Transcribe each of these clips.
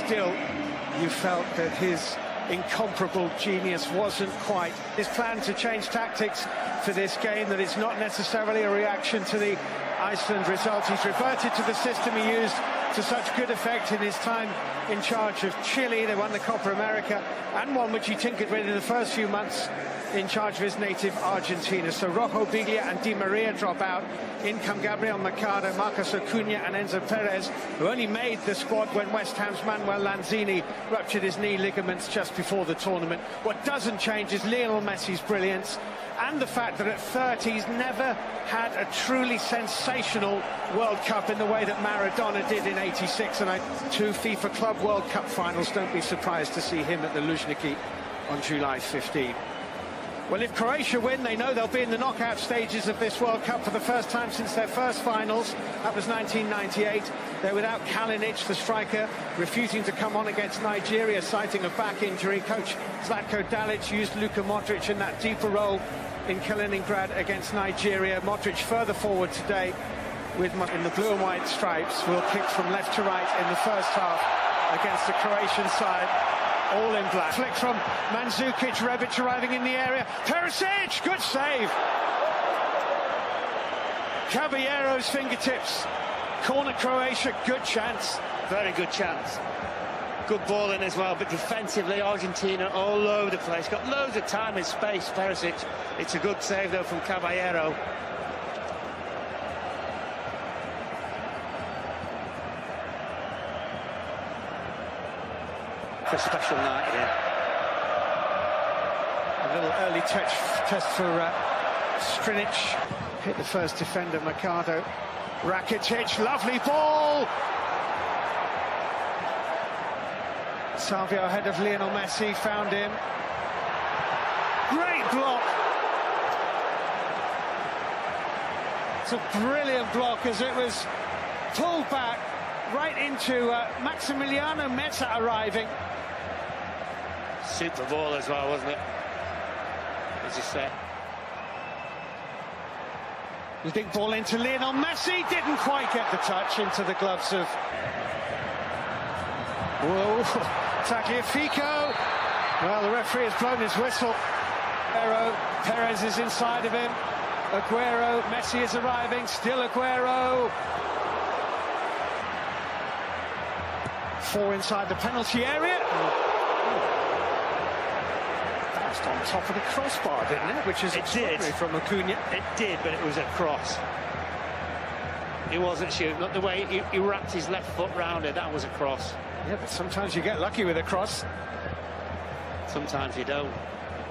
still you felt that his incomparable genius wasn't quite his plan to change tactics for this game, that it's not necessarily a reaction to the Iceland result. He's reverted to the system he used to such good effect in his time in charge of Chile. They won the Copa America, and one which he tinkered with in the first few months in charge of his native Argentina. So Rojo, Biglia and Di Maria drop out. In come Gabriel Mercado, Marcos Acuna and Enzo Perez, who only made the squad when West Ham's Manuel Lanzini ruptured his knee ligaments just before the tournament. What doesn't change is Lionel Messi's brilliance, and the fact that at 30 he's never had a truly sensational World Cup in the way that Maradona did in '86, and 2 FIFA Club World Cup finals. Don't be surprised to see him at the Luzhniki on July 15. Well, if Croatia win, they know they'll be in the knockout stages of this World Cup for the first time since their first finals. That was 1998. They're without Kalinic, the striker, refusing to come on against Nigeria, citing a back injury. Coach Zlatko Dalic used Luka Modric in that deeper role in Kaliningrad against Nigeria. Modric further forward today in the blue and white stripes. Will kick from left to right in the first half against the Croatian side. All in black. Flick from Mandzukic, Rebic arriving in the area. Perisic, good save. Caballero's fingertips. Corner Croatia, good chance. Very good chance. Good ball in as well, but defensively Argentina all over the place. Got loads of time and space, Perisic. It's a good save though from Caballero. A special night here. A little early test for Strinic. Hit the first defender, Mercado. Rakitic, lovely ball. Salvio ahead of Lionel Messi, found him. Great block. It's a brilliant block as it was pulled back right into Maximiliano Meza arriving. Super ball as well, wasn't it? As you say. The big ball into Lionel Messi, didn't quite get the touch into the gloves of... Whoa, Tagliafico. Well, the referee has blown his whistle. Perez is inside of him. Aguero, Messi is arriving, still Aguero. 4 inside the penalty area. On top of the crossbar, didn't it? Which is extraordinary from Acuna. It did, but it was a cross. He wasn't shooting. Not the way he wrapped his left foot round it. That was a cross. Yeah, but sometimes you get lucky with a cross. Sometimes you don't.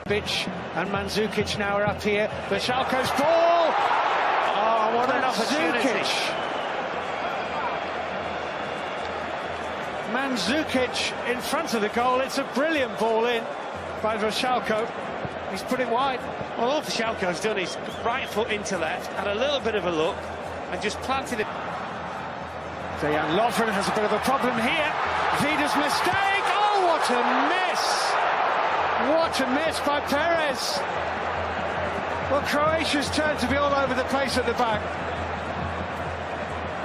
Bic and Mandzukic now are up here. Schalke's ball. Oh, what an opportunity! Mandzukic in front of the goal. It's a brilliant ball in by Vršálko. He's put it wide. Well, all Vršálko's done is right foot into left, had a little bit of a look, and just planted it. Dejan Lovren has a bit of a problem here. Vida's mistake. Oh, what a miss! What a miss by Perez. Well, Croatia's turned to be all over the place at the back.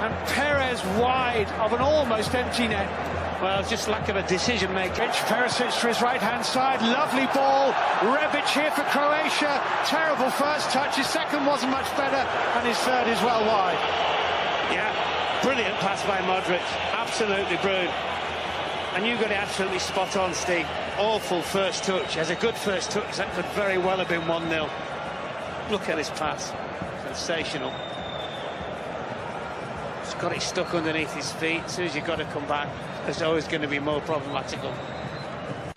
And Perez wide of an almost empty net. Well, just lack of a decision maker. Perisic to his right-hand side, lovely ball. Rebic here for Croatia. Terrible first touch, his second wasn't much better, and his third is well wide. Yeah, brilliant pass by Modric, absolutely brilliant. And you got it absolutely spot on, Steve. Awful first touch, has a good first touch, that could very well have been 1-0. Look at this pass, sensational. He's got it stuck underneath his feet. As soon as you've got to come back, it's always going to be more problematical.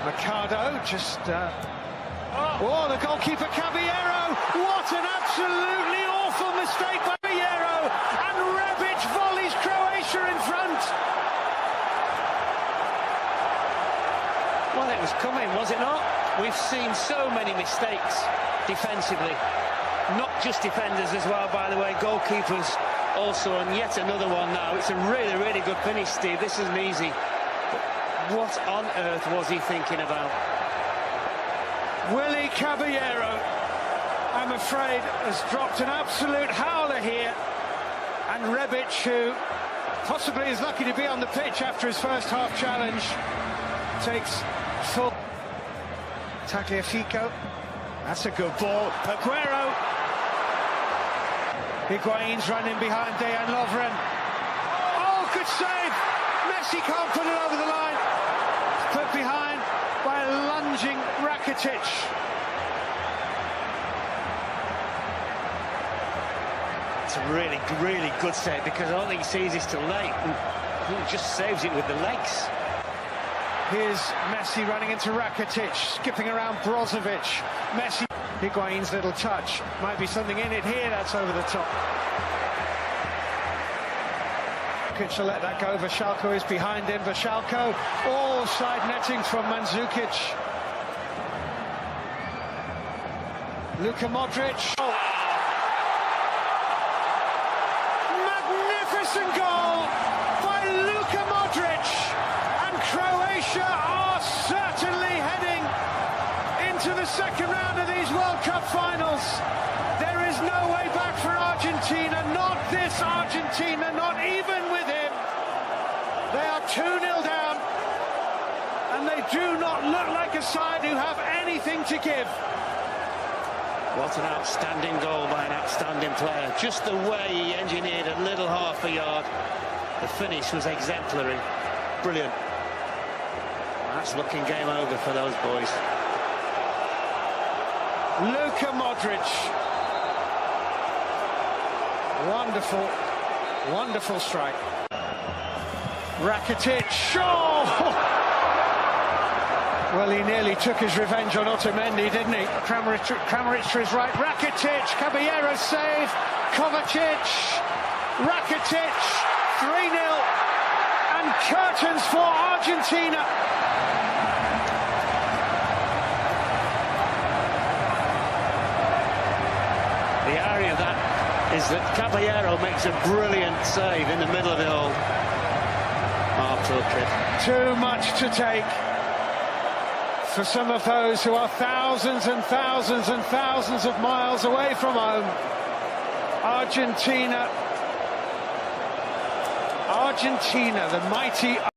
Mercado just... Oh, the goalkeeper Caballero! What an absolutely awful mistake by Caballero! And Rebic volleys Croatia in front! Well, it was coming, was it not? We've seen so many mistakes defensively. Not just defenders as well, by the way, goalkeepers also, and yet another one now. It's a really, really good finish, Steve. This isn't easy. But what on earth was he thinking about? Willy Caballero, I'm afraid, has dropped an absolute howler here. And Rebic, who Possibly is lucky to be on the pitch after his first half challenge. Takes full. Tagliafico. That's a good ball. Aguero. Higuain's running behind Dejan Lovren. Oh, good save. Messi can't put it over the line. It's put behind by a lunging Rakitic. It's a really, really good save because I don't think he sees this till late. He just saves it with the legs. Here's Messi running into Rakitic, skipping around Brozovic. Messi, Higuain's little touch. Might be something in it here, that's over the top. Rakitic will let that go. Vashalko is behind him. Vashalko, all side netting from Mandzukic. Luka Modric. Oh. Magnificent goal by Luka Modric. And Croatia are certainly heading into the second round of these World Cup finals. There is no way back for Argentina, not this Argentina, not even with him. They are 2-0 down, and they do not look like a side who have anything to give. What an outstanding goal by an outstanding player. Just the way he engineered a little half a yard. The finish was exemplary. Brilliant. That's looking game over for those boys. Luka Modric. Wonderful, wonderful strike. Rakitic. Oh! Well, he nearly took his revenge on Otamendi, didn't he? Kramaric to his right. Rakitic. Caballero's save. Kovacic. Rakitic. 3-0. And curtains for Argentina. The irony of that is that Caballero makes a brilliant save in the middle of it all. After a kick. Too much to take for some of those who are thousands and thousands and thousands of miles away from home. Argentina, the mighty